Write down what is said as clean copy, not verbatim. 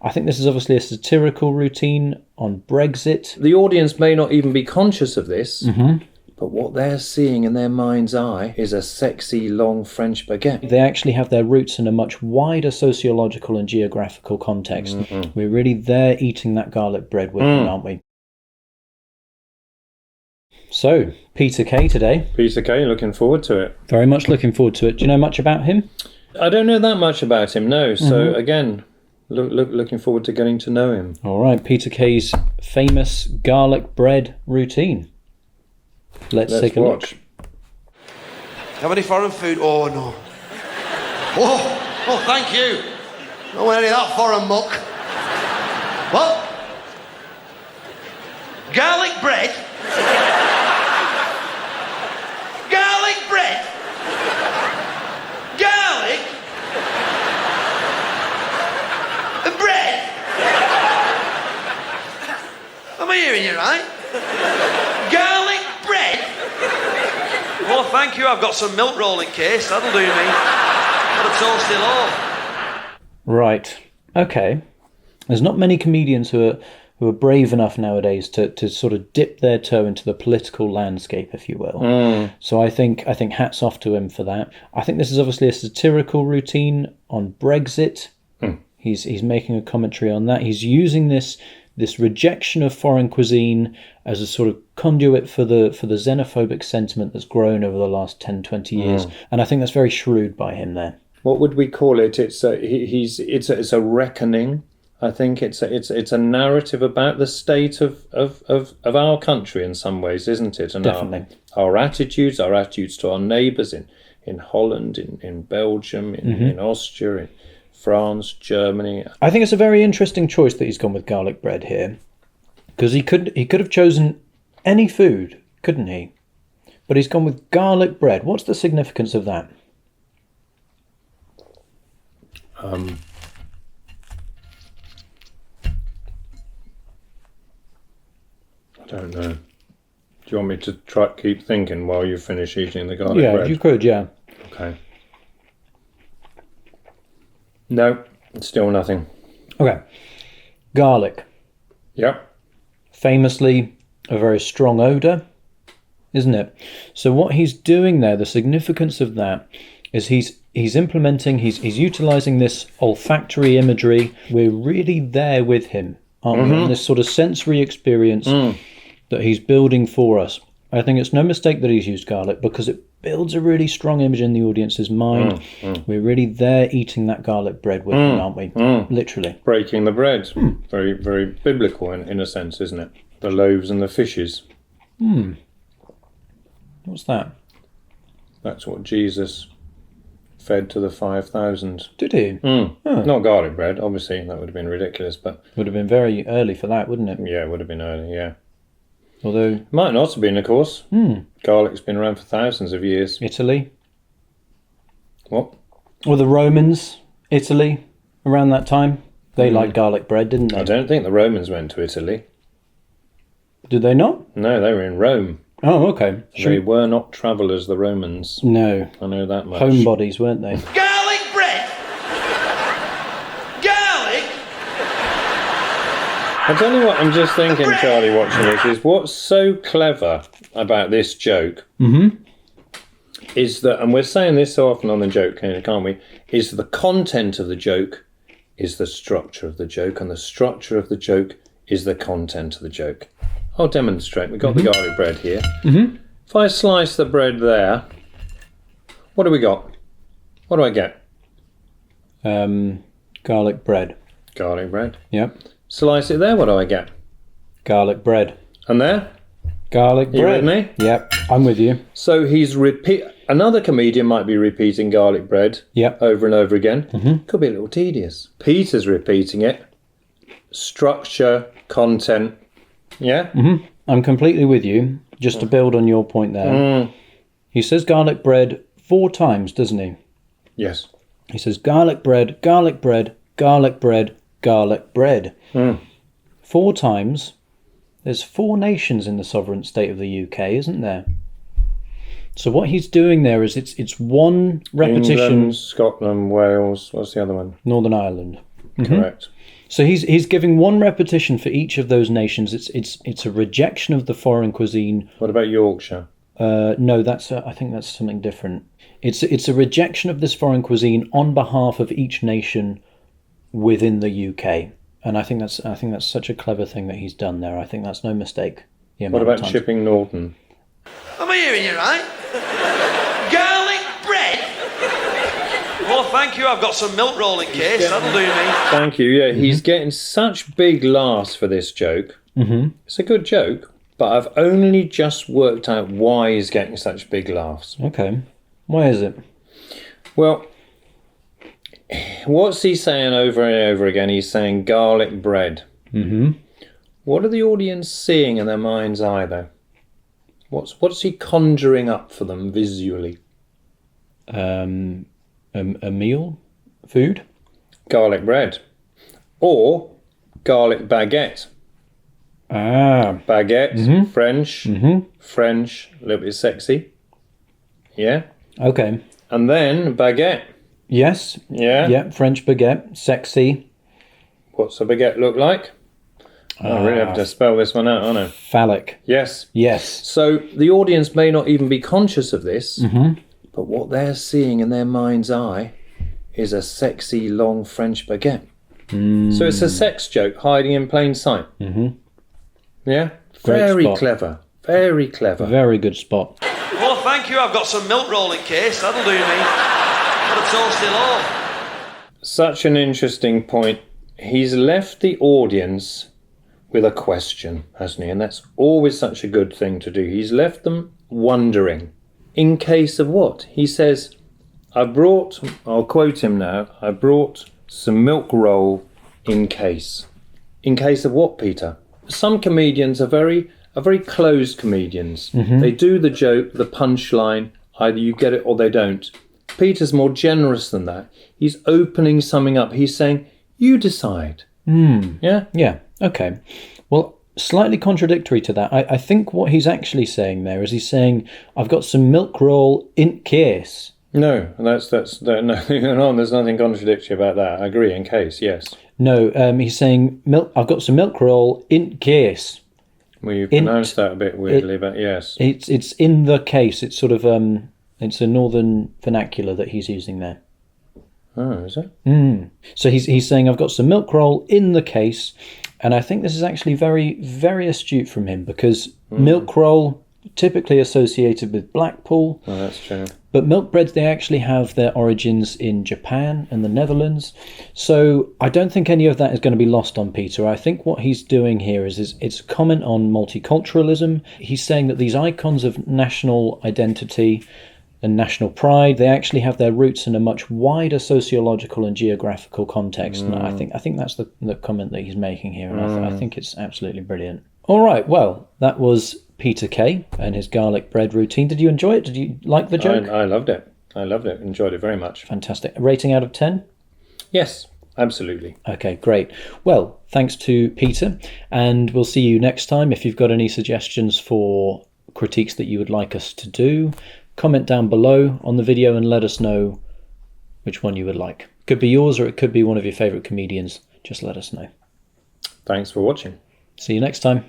I think this is obviously a satirical routine on Brexit. The audience may not even be conscious of this, but what they're seeing in their mind's eye is a sexy, long French baguette. They actually have their roots in a much wider sociological and geographical context. We're really there eating that garlic bread with them, aren't we? So, Peter Kay today. Peter Kay, looking forward to it. Very much looking forward to it. Do you know much about him? I don't know that much about him, no. So, again, looking forward to getting to know him. All right, Peter Kay's famous garlic bread routine. Let's take a watch. look. Have any foreign food? Oh, no. Oh, thank you. Don't want any of that foreign muck. What? Garlic bread? Garlic bread? Garlic? And bread? Am I hearing you right? Garlic bread? Oh, thank you. I've got some milk roll in case. That'll do me. Got a toasty loaf. Right. Okay. There's not many comedians who are brave enough nowadays to sort of dip their toe into the political landscape, if you will. So I think hats off to him for that. I think this is obviously a satirical routine on Brexit. He's making a commentary on that. He's using this rejection of foreign cuisine as a sort of conduit for the xenophobic sentiment that's grown over the last 10, 20 years. And I think that's very shrewd by him there. What would we call it? It's a reckoning. I think it's a narrative about the state of our country in some ways, isn't it? And Definitely. Our attitudes to our neighbours in Holland, in Belgium, in Austria, in France, Germany. I think it's a very interesting choice that he's gone with garlic bread here, because he could have chosen any food, couldn't he? But he's gone with garlic bread. What's the significance of that? I don't know. Do you want me to keep thinking while you finish eating the garlic bread? Yeah, you could, yeah. Okay. No, still nothing. Okay. Garlic. Yep. Famously a very strong odour, isn't it? So what he's doing there, the significance of that, is he's utilising this olfactory imagery. We're really there with him, aren't we? On this sort of sensory experience that he's building for us. I think it's no mistake that he's used garlic, because it builds a really strong image in the audience's mind. We're really there eating that garlic bread with him, aren't we? Literally. Breaking the bread. Very, very biblical in a sense, isn't it? The loaves and the fishes. What's that? That's what Jesus fed to the 5,000. Did he? Not garlic bread, obviously. That would have been ridiculous, but... Would have been very early for that, wouldn't it? Yeah, it would have been early, yeah. Although... Might not have been, of course. Garlic's been around for thousands of years. Italy. What? Well, the Romans, Italy, around that time, they liked garlic bread, didn't they? I don't think the Romans went to Italy. Did they not? No, they were in Rome. Oh, okay. They were not travellers, the Romans. No. I know that much. Homebodies, weren't they? Garlic bread? Garlic? I tell you what, I'm just thinking, Charlie, watching this, is what's so clever about this joke is that, and we're saying this so often on the joke, can't we, is the content of the joke is the structure of the joke, and the structure of the joke is the content of the joke. I'll demonstrate. We've got the garlic bread here. If I slice the bread there, what do we got? What do I get? Garlic bread. Garlic bread. Yep. Slice it there, what do I get? Garlic bread. And there? Garlic bread. You with me? Yep, I'm with you. So he's another comedian might be repeating garlic bread over and over again. Could be a little tedious. Peter's repeating it. Structure, content. Yeah? I'm completely with you. Just to build on your point there. He says garlic bread 4 times, doesn't he? Yes. He says garlic bread, garlic bread, garlic bread, garlic bread. 4 times. There's 4 nations in the sovereign state of the UK, isn't there? So what he's doing there is it's one repetition. England, Scotland, Wales. What's the other one? Northern Ireland. Correct. So he's giving one repetition for each of those nations. It's a rejection of the foreign cuisine. What about Yorkshire? No, I think that's something different. It's a rejection of this foreign cuisine on behalf of each nation within the UK. And I think that's such a clever thing that he's done there. I think that's no mistake. What about Chipping Norton? Am I hearing you right? Garlic bread? Oh, thank you. I've got some milk roll in case. That'll do me. Thank you. Yeah, he's getting such big laughs for this joke. It's a good joke, but I've only just worked out why he's getting such big laughs. Okay. Why is it? Well, what's he saying over and over again? He's saying garlic bread. What are the audience seeing in their mind's eye, though? What's he conjuring up for them visually? A meal? Food? Garlic bread. Or garlic baguette. Baguette, French. French, a little bit sexy. Yeah? Okay. And then baguette. Yes. Yeah? Yeah, French baguette. Sexy. What's a baguette look like? I really have to spell this one out, aren't I? Phallic. Yes. Yes. So the audience may not even be conscious of this, but what they're seeing in their mind's eye is a sexy long French baguette. So it's a sex joke hiding in plain sight. Yeah? Great Very spot. clever. Very clever. Very good spot. Oh, thank you. I've got some milk roll in case. That'll do me. Got a toasty loaf. Such an interesting point. He's left the audience with a question, hasn't he? And that's always such a good thing to do. He's left them wondering. In case of what? He says, I'll quote him now, I brought some milk roll in case. In case of what, Peter? Some comedians are very closed comedians. They do the joke, the punchline, either you get it or they don't. Peter's more generous than that. He's opening something up. He's saying, you decide. Yeah? Yeah. Okay. Well, slightly contradictory to that. I think what he's actually saying there is he's saying, I've got some milk roll in case. No, that's nothing going on. There's nothing contradictory about that. I agree, in case, yes. No, he's saying, I've got some milk roll in case. Well, you pronounced that a bit weirdly, but yes. It's in the case. It's sort of, it's a northern vernacular that he's using there. Oh, is it? So he's saying, I've got some milk roll in the case. And I think this is actually very, very astute from him because milk roll, typically associated with Blackpool. Oh, that's true. But milk breads, they actually have their origins in Japan and the Netherlands. So I don't think any of that is going to be lost on Peter. I think what he's doing here is it's a comment on multiculturalism. He's saying that these icons of national identity and national pride, they actually have their roots in a much wider sociological and geographical context. And I think that's the comment that he's making here. And I think it's absolutely brilliant. All right, well, that was Peter Kay and his garlic bread routine. Did you enjoy it? Did you like the joke? I loved it. I loved it. Enjoyed it very much. Fantastic. A rating out of 10? Yes, absolutely. Okay, great. Well, thanks to Peter, and we'll see you next time. If you've got any suggestions for critiques that you would like us to do, comment down below on the video and let us know which one you would like. Could be yours or it could be one of your favourite comedians. Just let us know. Thanks for watching. See you next time.